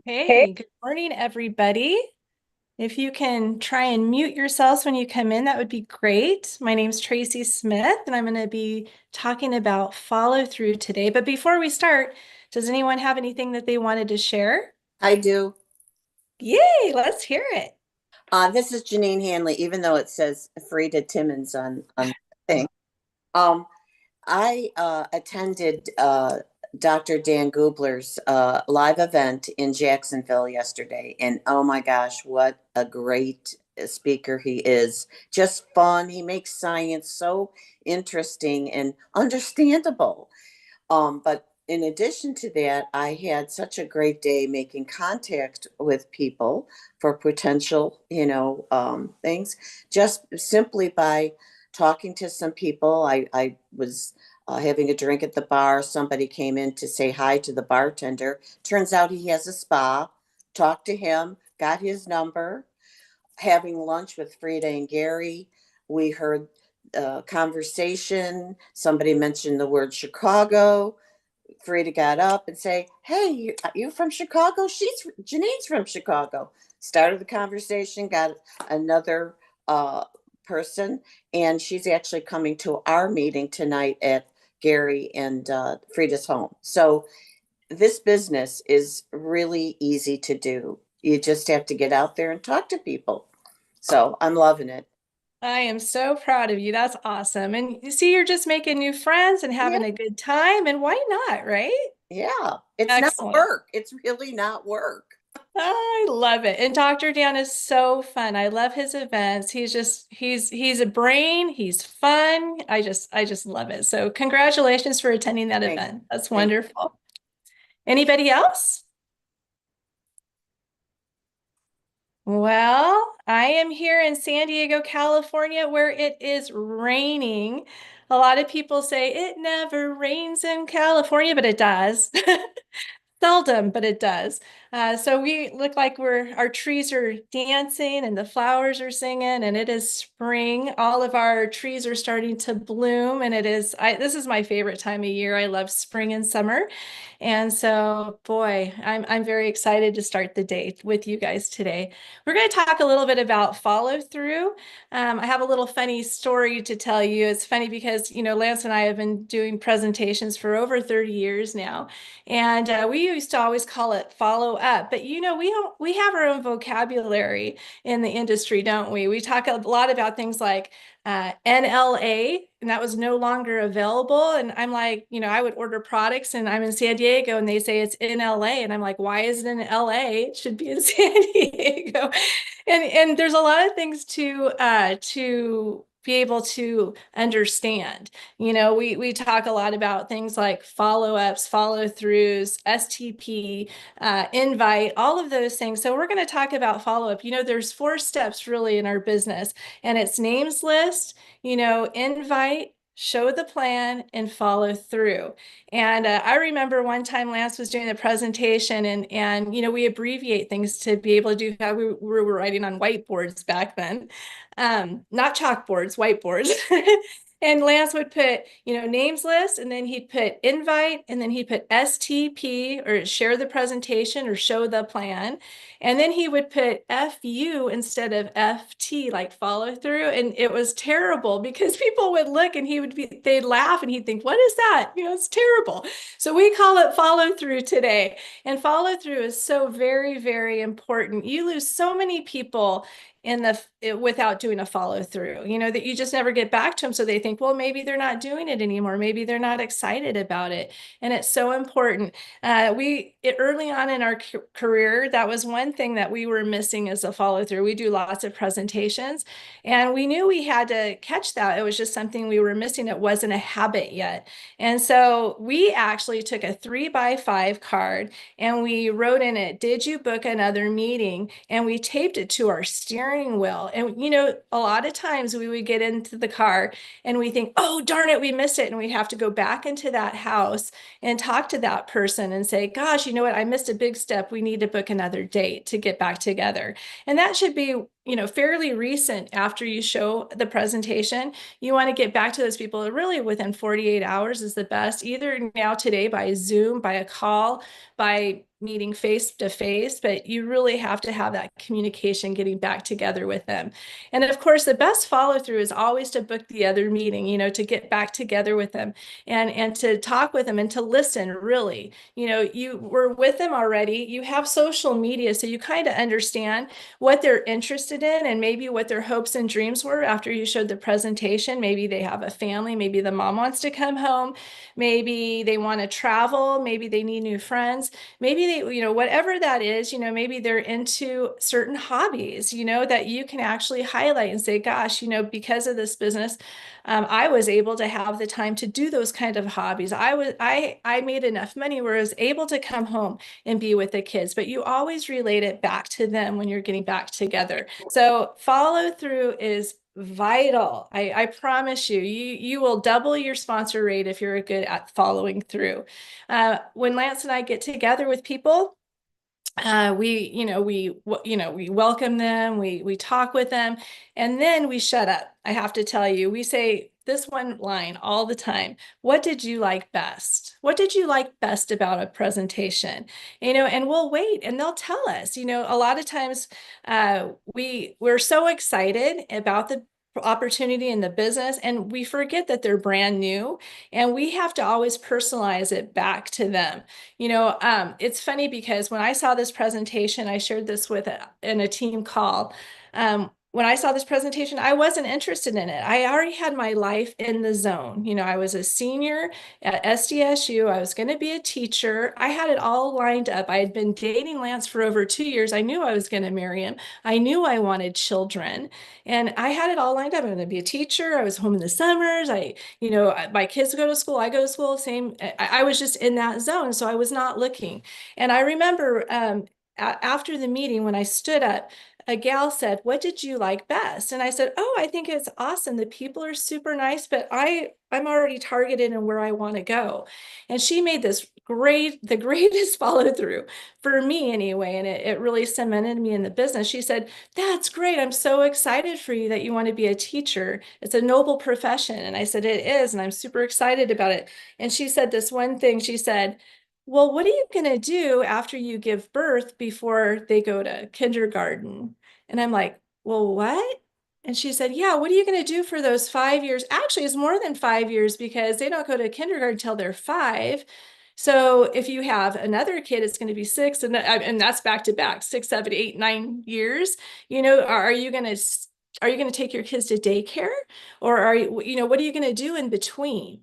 Hey, good morning, everybody. If you can try and mute yourselves when you come in, that would be great. My name's Tracey Smith, and I'm going to be talking about follow through today. But before we start, does anyone have anything that they wanted to share? I do. Yay, let's hear it. This is Janine Hanley, even though it says Frida Timmons on the thing. Um, I attended Dr. Dan Gubler's live event in Jacksonville yesterday, and oh my gosh, what a great speaker he is. Just fun. He makes science so interesting and understandable. But in addition to that, I had such a great day making contact with people for potential, things, just simply by talking to some people. I was having a drink at the bar. Somebody came in to say hi to the bartender. Turns out he has a spa. Talked to him, got his number, having lunch with Frida and Gary. We heard conversation. Somebody mentioned the word Chicago. Frida got up and say, "Hey, you from Chicago? Janine's from Chicago." Started the conversation. Got another uh, person, and she's actually coming to our meeting tonight at Gary and Frida's home. So this business is really easy to do. You just have to get out there and talk to people. So I'm loving it. I am so proud of you. That's awesome. And you see, you're just making new friends and Yeah, having a good time. And why not, right? yeah. It's not Excellent. work. It's really not work. I love it. And Dr. Dan is so fun. I love his events. He's a brain, he's fun. I just love it. So congratulations for attending that Thank, event. That's thank. wonderful. Anybody else? Well, I am here in San Diego, California, where it is raining. A lot of people say it never rains in California, but it does. Seldom, but it does. So we look like our trees are dancing and the flowers are singing and it is spring. All of our trees are starting to bloom and this is my favorite time of year. I love spring and summer. And so, boy, I'm very excited to start the day with you guys today. We're going to talk a little bit about follow through. I have a little funny story to tell you. It's funny because, Lance and I have been doing presentations for over 30 years now. And we used to always call it follow up, but we have our own vocabulary in the industry, don't we? We talk a lot about things like NLA, and that was no longer available. And I'm like, I would order products, and I'm in San Diego, and they say it's in LA, and I'm like, why is it in LA? It should be in San Diego. And there's a lot of things to be able to understand. We talk a lot about things like follow-ups, follow-throughs, STP, invite, all of those things. So we're going to talk about follow-up. There's 4 steps really in our business, and it's names list, invite, show the plan, and follow through. And I remember one time Lance was doing a presentation, and we abbreviate things to be able to do how we were writing on whiteboards back then, not chalkboards, whiteboards. And Lance would put, names list, and then he'd put invite, and then he'd put STP or share the presentation or show the plan. And then he would put FU instead of FT, like follow through. And it was terrible because people would look and they'd laugh and he'd think, what is that? It's terrible. So we call it follow through today. And follow through is so very, very important. You lose so many people without doing a follow through, that you just never get back to them. So they think, well, maybe they're not doing it anymore. Maybe they're not excited about it. And it's so important. Early on in our career, that was one thing that we were missing as a follow through. We do lots of presentations and we knew we had to catch that. It was just something we were missing. It wasn't a habit yet. And so we actually took a 3x5 card and we wrote in it, did you book another meeting? And we taped it to our steering wheel. And, a lot of times we would get into the car and we think, oh, darn it, we missed it. And we'd have to go back into that house and talk to that person and say, gosh, you know what? I missed a big step. We need to book another date to get back together. And that should be, fairly recent after you show the presentation. You want to get back to those people really within 48 hours is the best, either now today by Zoom, by a call, by meeting face to face, but you really have to have that communication getting back together with them. And of course, the best follow through is always to book the other meeting, to get back together with them and to talk with them and to listen really. You were with them already, you have social media, so you kind of understand what they're interested in and maybe what their hopes and dreams were after you showed the presentation. Maybe they have a family, maybe the mom wants to come home, maybe they want to travel, maybe they need new friends, maybe they, whatever that is, maybe they're into certain hobbies, that you can actually highlight and say, gosh, because of this business, I was able to have the time to do those kind of hobbies. I made enough money where I was able to come home and be with the kids, but you always relate it back to them when you're getting back together. So follow through is vital. I promise you will double your sponsor rate if you're good at following through. When Lance and I get together with people, we welcome them, we talk with them, and then we shut up. I have to tell you, we say this one line all the time: what did you like best? What did you like best about a presentation? And we'll wait and they'll tell us. A lot of times we're so excited about the opportunity in the business and we forget that they're brand new, and we have to always personalize it back to them. It's funny because when I saw this presentation, I shared this in a team call. When I saw this presentation, I wasn't interested in it. I already had my life in the zone. I was a senior at SDSU. I was going to be a teacher. I had it all lined up. I had been dating Lance for over 2 years. I knew I was going to marry him. I knew I wanted children, and I had it all lined up. I'm going to be a teacher. I was home in the summers. My kids go to school, I go to school, same. I was just in that zone. So I was not looking. And I remember after the meeting, when I stood up, a gal said, "What did you like best?" And I said, "Oh, I think it's awesome. The people are super nice, but I'm already targeted in where I want to go." And she made the greatest follow through for me anyway. And it really cemented me in the business. She said, "That's great. I'm so excited for you that you want to be a teacher. It's a noble profession." And I said, "It is. And I'm super excited about it." And she said this one thing. She said, "Well, what are you going to do after you give birth before they go to kindergarten?" And I'm like, "Well, what?" And she said, "Yeah, what are you going to do for those 5 years?" Actually, it's more than 5 years because they don't go to kindergarten until they're 5. So if you have another kid, it's going to be 6, and that's back to back, 6, 7, 8, 9 years. Are you going to take your kids to daycare, or what are you going to do in between?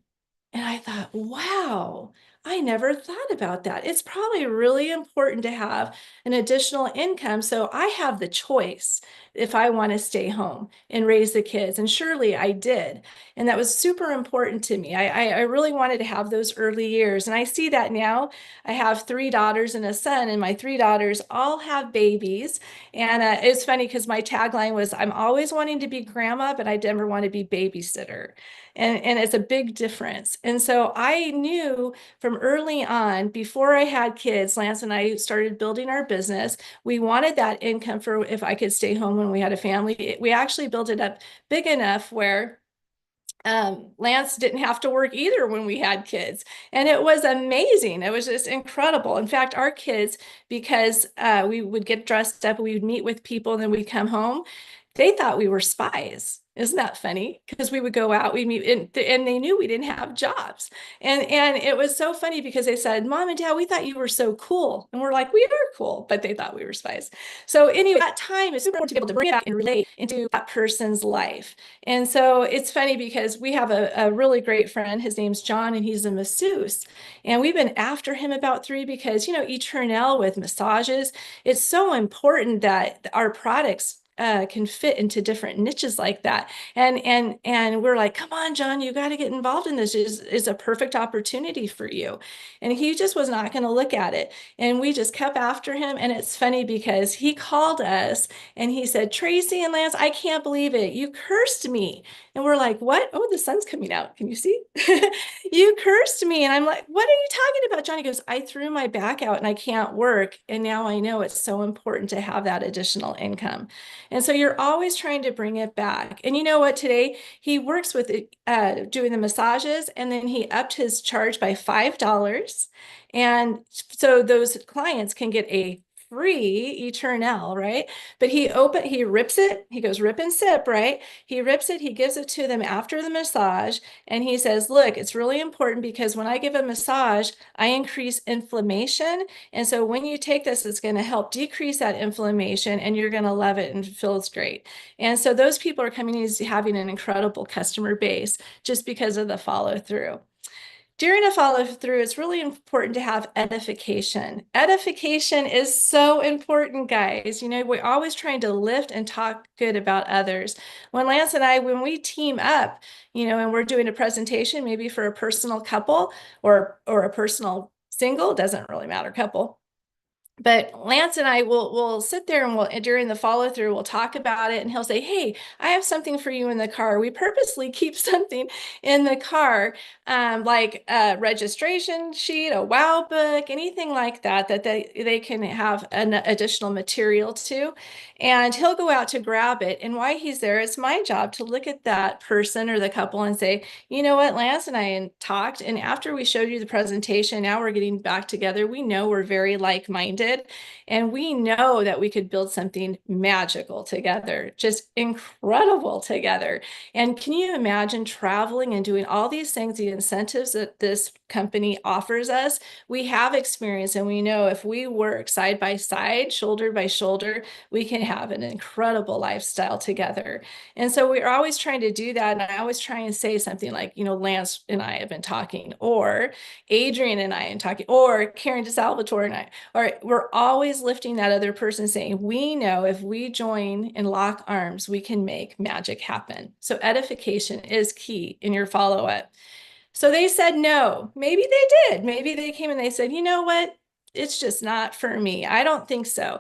And I thought, wow, I never thought about that. It's probably really important to have an additional income so I have the choice if I want to stay home and raise the kids. And surely I did. And that was super important to me. I really wanted to have those early years. And I see that now. I have 3 daughters and a son, and my 3 daughters all have babies. And it's funny because my tagline was, "I'm always wanting to be grandma, but I never want to be babysitter." And it's a big difference. And so I knew from early on, before I had kids, Lance and I started building our business. We wanted that income for if I could stay home when we had a family. We actually built it up big enough where Lance didn't have to work either when we had kids. And it was amazing. It was just incredible. In fact, our kids, because we would get dressed up, we would meet with people, and then we'd come home, they thought we were spies. Isn't that funny? Because we would go out, we meet, and they knew we didn't have jobs. And it was so funny because they said, "Mom and Dad, we thought you were so cool." And we're like, "We are cool," but they thought we were spies. So anyway, that time is super important to be able to bring it back and relate into that person's life. And so it's funny because we have a really great friend. His name's John, and he's a masseuse. And we've been after him about 3 because, Eternel with massages, it's so important that our products can fit into different niches like that. And we're like, "Come on, John, you got to get involved in this. Is a perfect opportunity for you." And he just was not going to look at it. And we just kept after him. And it's funny because he called us and he said, "Tracey and Lance, I can't believe it. You cursed me." And we're like, "What?" "Oh, the sun's coming out. Can you see?" "You cursed me." And I'm like, "What are you talking about, Johnny?" Goes, "I threw my back out and I can't work. And now I know it's so important to have that additional income." And so you're always trying to bring it back. And you know what? Today he works with doing the massages, and then he upped his charge by $5. And so those clients can get a free Eternal, right? But he rips it, he goes rip and sip, right? He rips it, he gives it to them after the massage, and he says, look, it's really important because when I give a massage, I increase inflammation. And so when you take this, it's going to help decrease that inflammation and you're going to love it and it feels great. And so those people are coming in having an incredible customer base just because of the follow through. During a follow through, it's really important to have edification. Edification is so important, guys. You know, we're always trying to lift and talk good about others. When Lance and I, when we team up, you know, and we're doing a presentation, maybe for a personal couple or a personal single, doesn't really matter, couple, but Lance and I will sit there and we'll during the follow through we'll talk about it and he'll say, hey, I have something for you in the car. We purposely keep something in the car, like a registration sheet, a wow book, anything like that that they can have an additional material to, and he'll go out to grab it. And while he's there, it's my job to look at that person or the couple and say, you know what, Lance and I talked, and after we showed you the presentation, now we're getting back together. We know we're very like-minded, and we know that we could build something magical together, just incredible together. And can you imagine traveling and doing all these things, the incentives that this company offers us? We have experience, and we know if we work side by side, shoulder by shoulder, we can have an incredible lifestyle together. And so we're always trying to do that. And I always try and say something like, you know, Lance and I have been talking, or Adrian and I are talking, or Karen DeSalvatore and I, or we're always lifting that other person saying, we know if we join and lock arms, we can make magic happen. So edification is key in your follow-up. So they said no. Maybe they did. Maybe they came and they said, you know what? It's just not for me. I don't think so.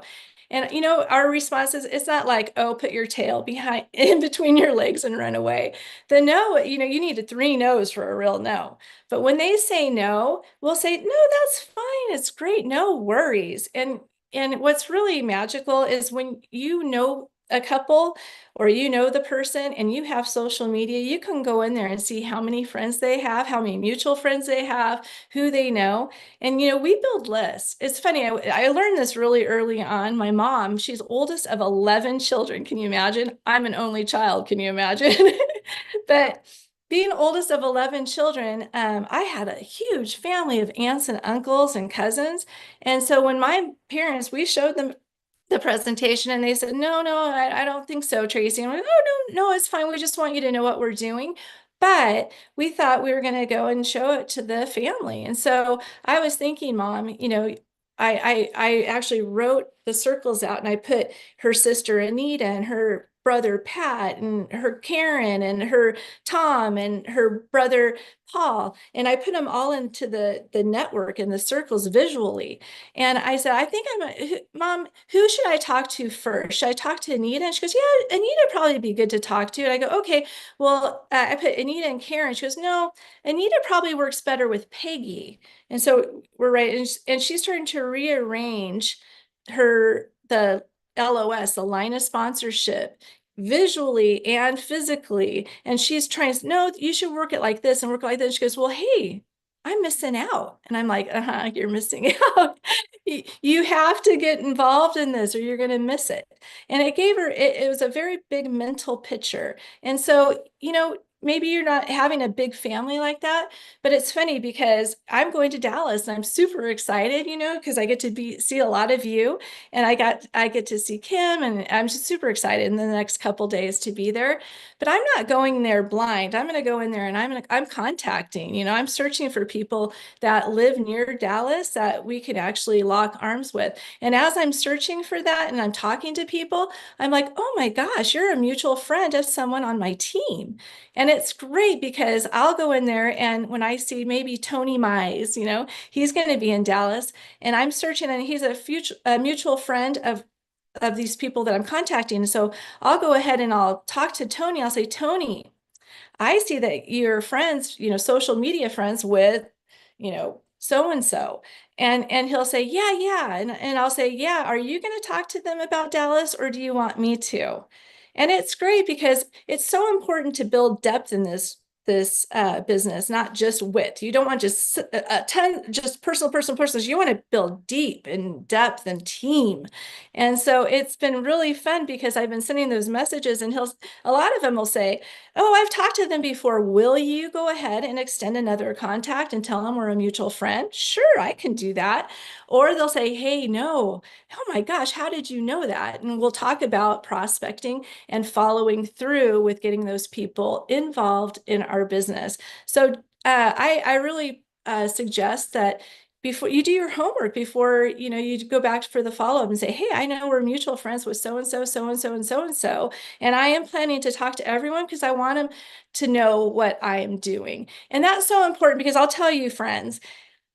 And you know, our response is it's not like, oh, put your tail behind in between your legs and run away. The no, you know, you need a three no's for a real no. But when they say no, we'll say, no, that's fine. It's great. No worries. And what's really magical is when you know a couple or you know the person and you have social media, you can go in there and see how many friends they have, how many mutual friends they have, who they know. And, you know, we build lists. It's funny. I learned this really early on. My mom, she's oldest of 11 children. Can you imagine? I'm an only child. Can you imagine? But being oldest of 11 children, I had a huge family of aunts and uncles and cousins. And so when my parents, we showed them the presentation and they said, no, no, I don't think so, Tracey. And I'm like, oh, no, no, it's fine. We just want you to know what we're doing. But we thought we were going to go and show it to the family. And so I was thinking, Mom, you know, I actually wrote the circles out and I put her sister Anita and her brother Pat and her Karen and her Tom and her brother Paul. And I put them all into the network and the circles visually. And I said, I think Mom, who should I talk to first? Should I talk to Anita? And she goes, yeah, Anita would probably be good to talk to. And I go, okay, well, I put Anita and Karen. She goes, no, Anita probably works better with Peggy. And so we're right. And she's starting to rearrange the LOS, the line of sponsorship, visually and physically. And she's trying to, no, you should work it like this and work like this. She goes, well, hey, I'm missing out. And I'm like, you're missing out. You have to get involved in this or you're going to miss it. And it gave her, it was a very big mental picture. And so, you know, maybe you're not having a big family like that, but it's funny because I'm going to Dallas and I'm super excited, you know, because I get to see a lot of you, and I get to see Kim, and I'm just super excited in the next couple days to be there. But I'm not going there blind. I'm going to go in there and I'm contacting, you know, I'm searching for people that live near Dallas that we can actually lock arms with. And as I'm searching for that and I'm talking to people, I'm like, oh my gosh, you're a mutual friend of someone on my team. And it's great because I'll go in there and when I see maybe Tony Mize, you know, he's going to be in Dallas and I'm searching and he's a mutual friend of these people that I'm contacting. So I'll go ahead and I'll talk to Tony. I'll say, Tony, I see that you're friends, you know, social media friends with, you know, so and so. And he'll say, yeah, yeah. And I'll say, yeah, are you going to talk to them about Dallas or do you want me to? And it's great because it's so important to build depth in this business, not just width. You don't want just a ton, just personal. You want to build deep and depth and team. And so it's been really fun because I've been sending those messages, and a lot of them will say, oh, I've talked to them before. Will you go ahead and extend another contact and tell them we're a mutual friend? Sure, I can do that. Or they'll say, hey, no, oh my gosh, how did you know that? And we'll talk about prospecting and following through with getting those people involved in our business. So I really suggest that before you do your homework, before you go back for the follow-up and say, hey, I know we're mutual friends with so and so, so and so, and so and so, and I am planning to talk to everyone because I want them to know what I am doing. And that's so important because I'll tell you, friends,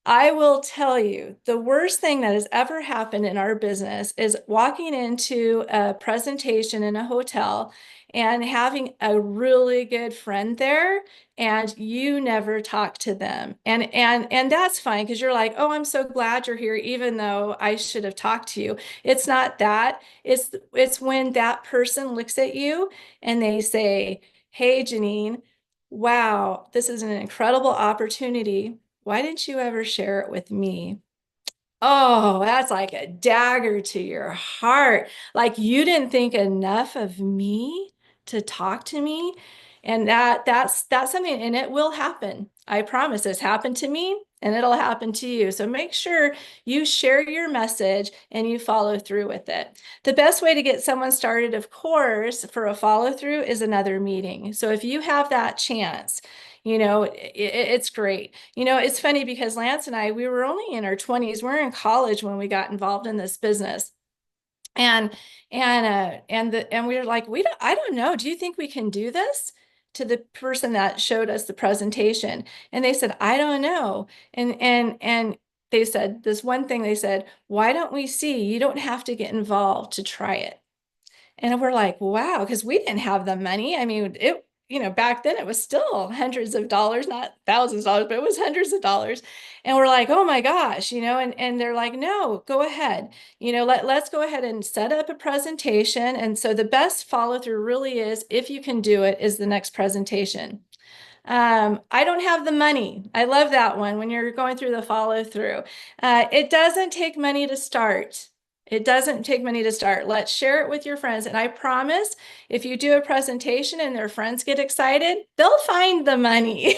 I will tell you the worst thing that has ever happened in our business is walking into a presentation in a hotel and having a really good friend there and you never talk to them. And that's fine because you're like, "Oh, I'm so glad you're here even though I should have talked to you." It's not that. It's when that person looks at you and they say, "Hey, Janine, wow, this is an incredible opportunity. Why didn't you ever share it with me?" Oh, that's like a dagger to your heart. Like you didn't think enough of me to talk to me. And that's something, and it will happen. I promise it's happened to me and it'll happen to you. So make sure you share your message and you follow through with it. The best way to get someone started, of course, for a follow through is another meeting. So if you have that chance, it's great. It's funny because Lance and I, we were only in our 20s. We're in college when we got involved in this business. And and we were like, I don't know. Do you think we can do this? To the person that showed us the presentation. And they said, I don't know. And they said this one thing, they said, why don't we see? You don't have to get involved to try it. And we're like, wow, because we didn't have the money. I mean, back then it was still hundreds of dollars, not thousands of dollars, but it was hundreds of dollars. And we're like, oh my gosh, and they're like, no, go ahead. Let's go ahead and set up a presentation. And so the best follow through really is, if you can do it, is the next presentation. I don't have the money. I love that one when you're going through the follow through. It doesn't take money to start. It doesn't take money to start. Let's share it with your friends. And I promise if you do a presentation and their friends get excited, they'll find the money.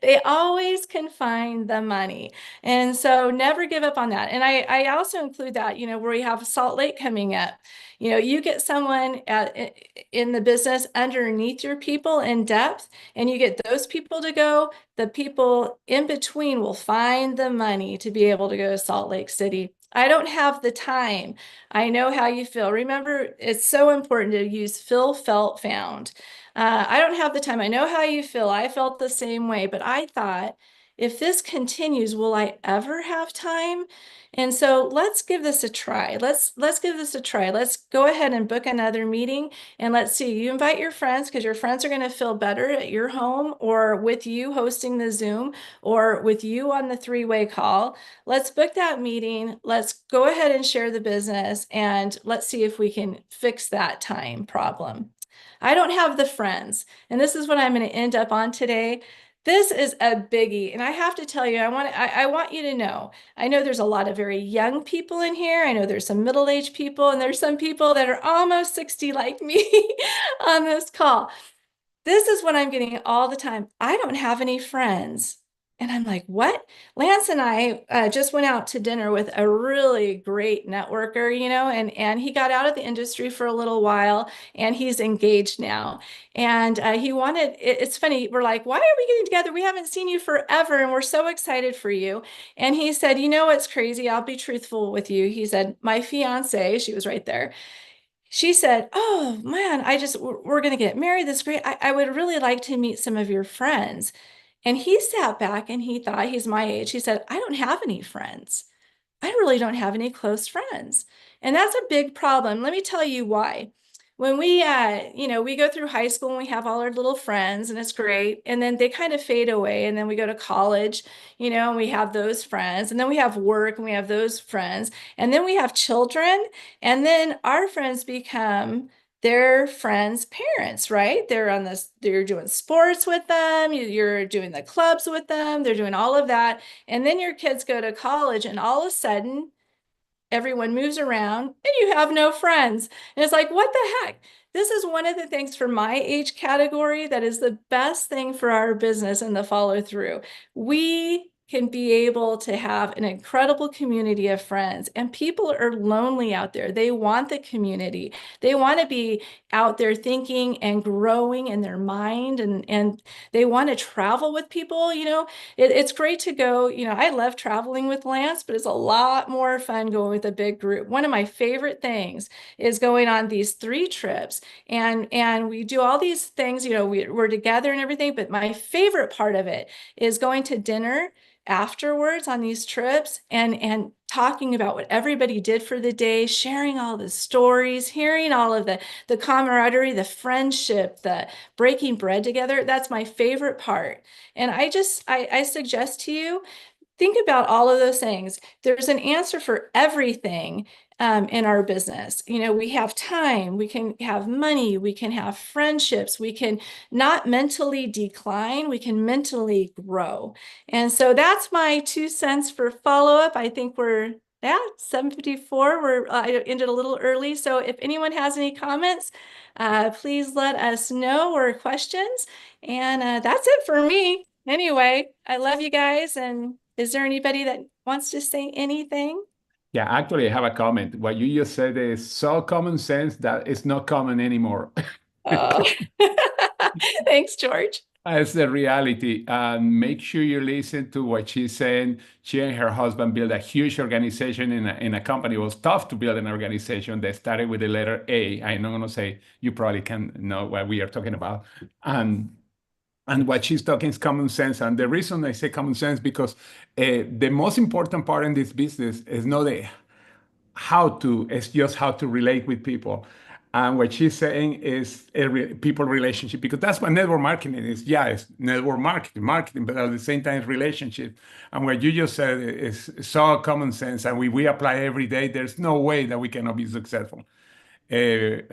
They always can find the money. And so never give up on that. And I also include that, where we have Salt Lake coming up. You get someone in the business underneath your people in depth, and you get those people to go, the people in between will find the money to be able to go to Salt Lake City. I don't have the time. I know how you feel. Remember, it's so important to use feel, felt, found. I don't have the time. I know how you feel. I felt the same way, but I thought, if this continues, will I ever have time? And so let's give this a try. Let's give this a try. Let's go ahead and book another meeting, and let's see. You invite your friends because your friends are going to feel better at your home or with you hosting the Zoom or with you on the three-way call. Let's book that meeting. Let's go ahead and share the business, and let's see if we can fix that time problem. I don't have the friends, and this is what I'm going to end up on today. This is a biggie, and I have to tell you, I want you to know. I know there's a lot of very young people in here. I know there's some middle-aged people, and there's some people that are almost 60 like me on this call. This is what I'm getting all the time. I don't have any friends. And I'm like, what? Lance and I just went out to dinner with a really great networker, and he got out of the industry for a little while and he's engaged now. And it's funny, we're like, why are we getting together? We haven't seen you forever and we're so excited for you. And he said, you know what's crazy? I'll be truthful with you. He said, my fiance, she was right there, she said, oh man, we're going to get married. That's great. I would really like to meet some of your friends. And he sat back and he thought, he's my age. He said, I don't have any friends. I really don't have any close friends. And that's a big problem. Let me tell you why. when we we go through high school and we have all our little friends and it's great, and then they kind of fade away, and then we go to college, and we have those friends, and then we have work and we have those friends, and then we have children, and then our friends become their friends' parents, right? They're doing sports with them, you're doing the clubs with them, they're doing all of that, and then your kids go to college, and all of a sudden everyone moves around and you have no friends. And it's like, what the heck? This is one of the things for my age category that is the best thing for our business and the follow through. We can be able to have an incredible community of friends, and people are lonely out there. They want the community. They want to be out there thinking and growing in their mind, and they want to travel with people. It's great to go. I love traveling with Lance, but it's a lot more fun going with a big group. One of my favorite things is going on these 3 trips, and we do all these things. We're together and everything, but my favorite part of it is going to dinner afterwards on these trips, and talking about what everybody did for the day, sharing all the stories, hearing all of the camaraderie, the friendship, the breaking bread together. That's my favorite part. And I suggest to you, think about all of those things. There's an answer for everything in our business. We have time, we can have money, we can have friendships, we can not mentally decline, we can mentally grow. And so that's my 2 cents for follow-up. I think we're yeah, 7:54. I ended a little early. So if anyone has any comments, please let us know, or questions. And that's it for me. Anyway, I love you guys. And is there anybody that wants to say anything? Yeah, actually, I have a comment. What you just said is so common sense that it's not common anymore. Oh, thanks, George. That's the reality. And make sure you listen to what she's saying. She and her husband built a huge organization in a company. It was tough to build an organization. They started with the letter A. I'm not going to say, you probably can know what we are talking about. And and what she's talking is common sense. And the reason I say common sense because the most important part in this business is not the how to, it's just how to relate with people. And what she's saying is people relationship, because that's what network marketing is. Yeah, it's network marketing, but at the same time, it's relationship. And what you just said is so common sense. And we apply every day. There's no way that we cannot be successful. You've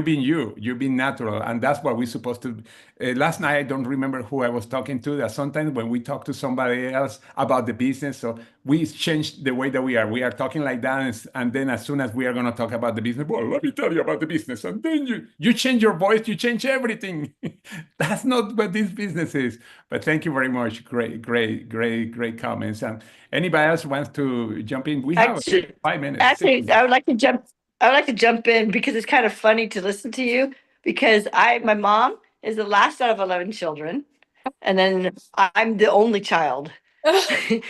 been natural, and that's what we're supposed to. Last night, I don't remember who I was talking to. That sometimes when we talk to somebody else about the business, so we change the way that we are. We are talking like that, and then as soon as we are going to talk about the business, well, let me tell you about the business, and then you change your voice, you change everything. That's not what this business is. But thank you very much. Great comments. And anybody else wants to jump in? We have Actually, 5 minutes, six actually, minutes. I would like to jump in because it's kind of funny to listen to you because my mom is the last out of 11 children, and then I'm the only child. So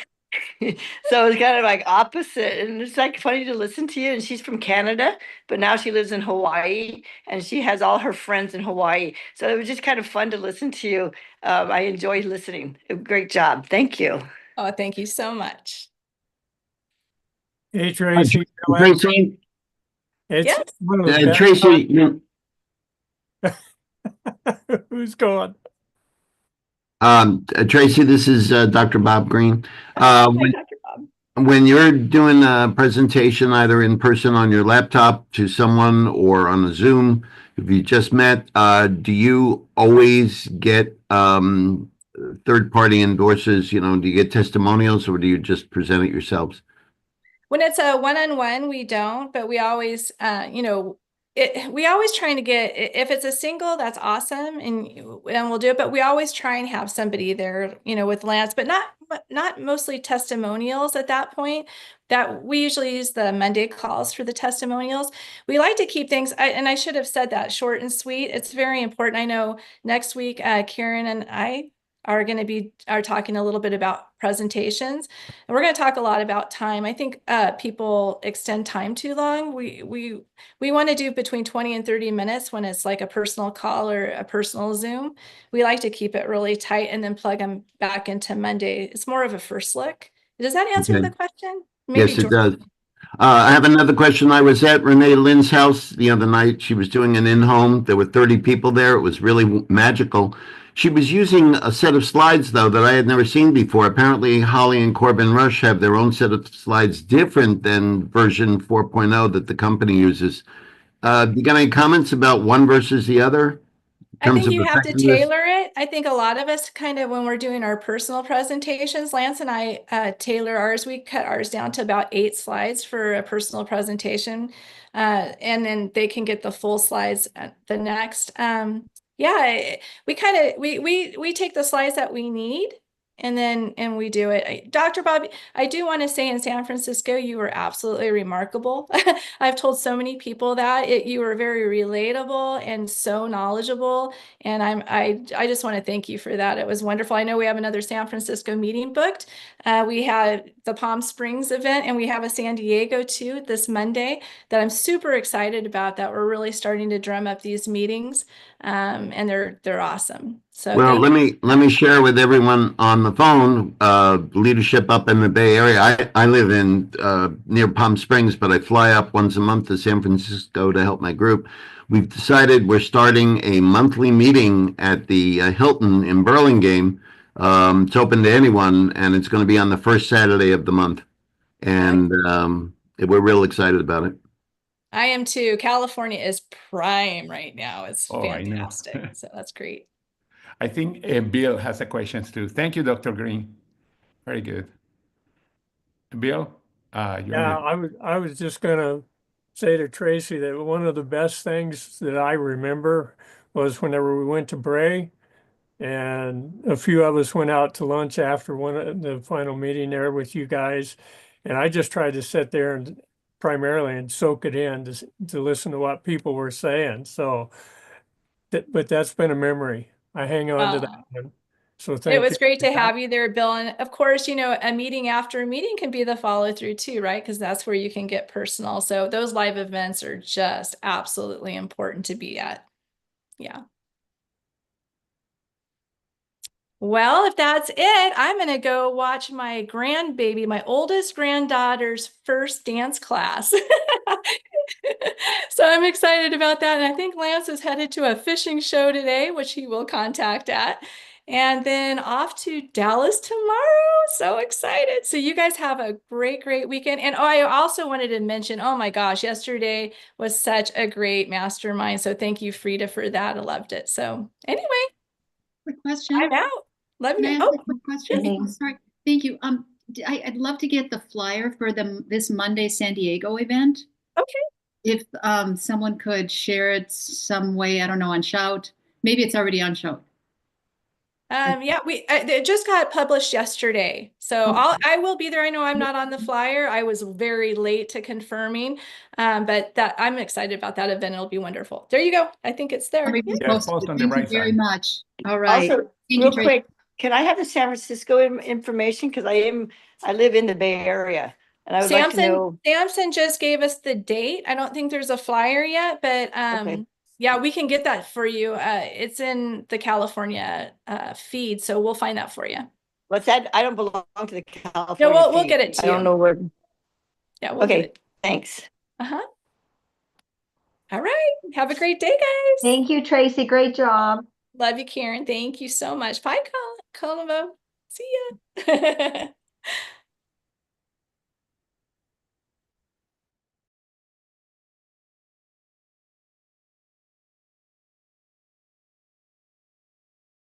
it's kind of like opposite, and it's like funny to listen to you. And she's from Canada, but now she lives in Hawaii, and she has all her friends in Hawaii. So it was just kind of fun to listen to you. I enjoyed listening. Great job. Thank you. Oh, thank you so much. Hey, Tracy. Tracy, It's Yes. one of the best. Tracy, Who's going? Tracy, this is Dr. Bob Green. Hi, When, Dr. Bob. when you're doing a presentation, either in person on your laptop to someone or on a Zoom, if you just met, do you always get third-party endorsers? Do you get testimonials, or do you just present it yourselves? When it's a one-on-one, we don't, but we always, we always trying to get, if it's a single, that's awesome, and we'll do it, but we always try and have somebody there, with Lance, but not mostly testimonials at that point. That we usually use the Monday calls for the testimonials. We like to keep things, and I should have said that, short and sweet. It's very important. I know next week, Karen and I are talking a little bit about presentations, and we're going to talk a lot about time. I think people extend time too long. We want to do between 20 and 30 minutes when it's like a personal call or a personal Zoom. We like to keep it really tight and then plug them back into Monday. It's more of a first look. Does that answer Okay. the question? Maybe Yes, it George. does. I have another question. I was at Renee Lynn's house the other night. She was doing an in-home. There were 30 people there. It was really magical. She was using a set of slides, though, that I had never seen before. Apparently, Holly and Corbin Rush have their own set of slides different than version 4.0 that the company uses. You got any comments about one versus the other in I terms think of you have to effectiveness? tailor it. I think a lot of us kind of, when we're doing our personal presentations, Lance and I tailor ours. We cut ours down to about 8 slides for a personal presentation. And then they can get the full slides at the next. Yeah, we kind of, we take the slides that we need and we do it. Dr. Bobby, I do want to say in San Francisco, you were absolutely remarkable. I've told so many people that you were very relatable and so knowledgeable. And I just want to thank you for that. It was wonderful. I know we have another San Francisco meeting booked. We had the Palm Springs event and we have a San Diego too this Monday that I'm super excited about, that we're really starting to drum up these meetings. And they're awesome. So Well, thank let me share with everyone on the phone, leadership up in the Bay Area. I live in near Palm Springs, but I fly up once a month to San Francisco to help my group. We've decided we're starting a monthly meeting at the Hilton in Burlingame. It's open to anyone, and it's going to be on the first Saturday of the month. And we're real excited about it. I am too. California is prime right now. It's Oh, I know. fantastic. So that's great. I think Bill has a question too. Thank you, Dr. Green. Very good. Bill, you're Yeah, muted. I was just gonna say to Tracy that one of the best things that I remember was whenever we went to Bray, and a few of us went out to lunch after one of the final meeting there with you guys, and I just tried to sit there and primarily and soak it in to listen to what people were saying. So, but that's been a memory. I hang on to that Uh, one. So it thank you was great for to that. have you there, Bill. And of course, a meeting after a meeting can be the follow through too, right? Because that's where you can get personal. So those live events are just absolutely important to be at. Yeah. Well, if that's it, I'm going to go watch my grandbaby, my oldest granddaughter's first dance class. So I'm excited about that. And I think Lance is headed to a fishing show today, which he will contact at. And then off to Dallas tomorrow. So excited. So you guys have a great, great weekend. And I also wanted to mention, oh my gosh, yesterday was such a great mastermind. So thank you, Frida, for that. I loved it. So anyway, Quick question. I'm out. Love Can I you. ask Oh, a quick question? yes. Oh, sorry. Thank you. I'd love to get the flyer for this Monday San Diego event. Okay. If someone could share it some way, I don't know, on Shout. Maybe it's already on Shout. Yeah, it just got published yesterday. So Okay. I will be there. I know I'm not on the flyer. I was very late to confirming. But that I'm excited about that event. It'll be wonderful. There you go. I think it's there. Everything Yeah. Yeah, it's posted. posted on the Thank you right very side. much. All right. Also, Thank real you, Tracy. quick, can I have the San Francisco information? Because I live in the Bay Area and I would like to know. Samson just gave us the date. I don't think there's a flyer yet, but Okay. yeah, we can get that for you. It's in the California feed, so we'll find that for you. What's that? I don't belong to the No, California we'll feed. get it to I don't you. know where. Yeah, we'll get Okay, it. thanks. Uh-huh. All right. Have a great day, guys. Thank you, Tracy. Great job. Love you, Karen. Thank you so much. Bye, Colombo. See ya.